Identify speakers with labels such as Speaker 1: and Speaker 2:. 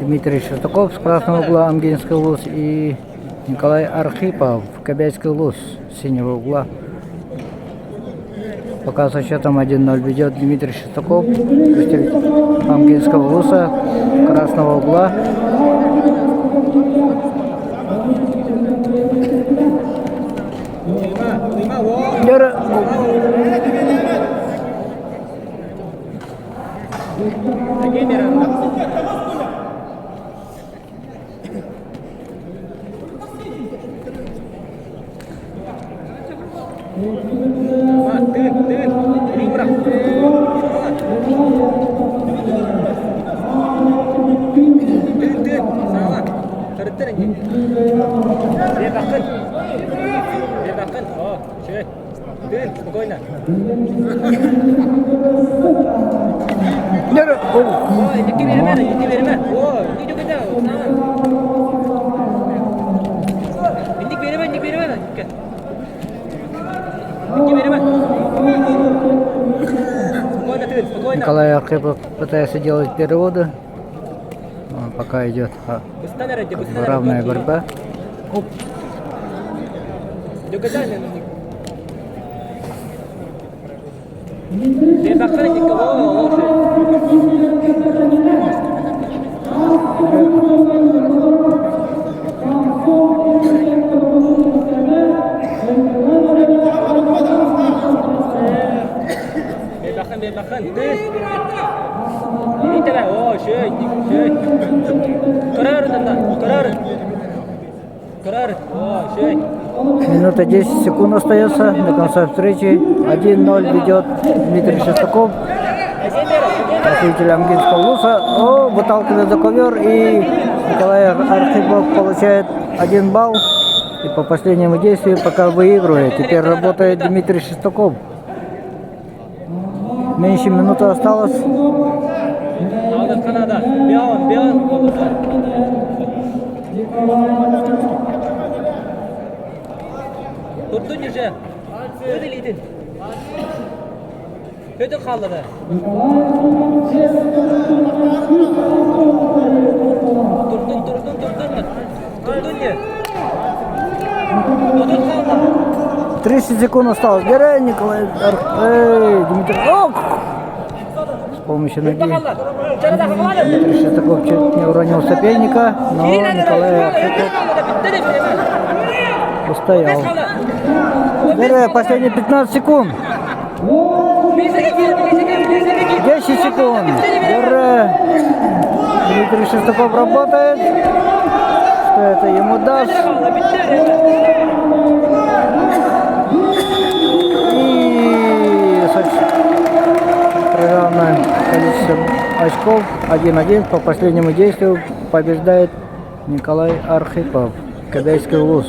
Speaker 1: Дмитрий Шестаков с красного угла, Амгинский улус, и Николай Архипов, Кобяйский улус, с синего угла. Пока со счетом 1-0 ведет Дмитрий Шестаков, представитель Амгинского улуса, красного угла.
Speaker 2: Спокойно. Ой, иди береме. Ой, иди куда? Иди береме. Спокойно.
Speaker 1: Николай Архипов пытается делать переводы. Пока идет равная борьба. Минута 10 секунд остается до конца встречи. 1-0 ведет Дмитрий Шестаков, представитель Амгинского улуса. Выталкивает за ковер, и Николай Архипов получает 1 балл. И по последнему действию пока выигрывает. Теперь работает Дмитрий Шестаков. Меньше минуты осталось.
Speaker 2: Tuttun yüce. Ödül idin. Ödül kaldırdı. Durdun. Durdun ya. Ödül kaldı.
Speaker 1: 30 секунд осталось. Бери, Николай. Дмитрий. С помощью ноги Дмитрий Шестаков чуть не уронил соперника, но Николай Архипов устоял. Бери, последние 15 секунд. 10 секунд. Бери. Дмитрий Шестаков работает. Что это ему даст? Равное количество очков, 1-1. По последнему действию побеждает Николай Архипов, Кобяйский улус.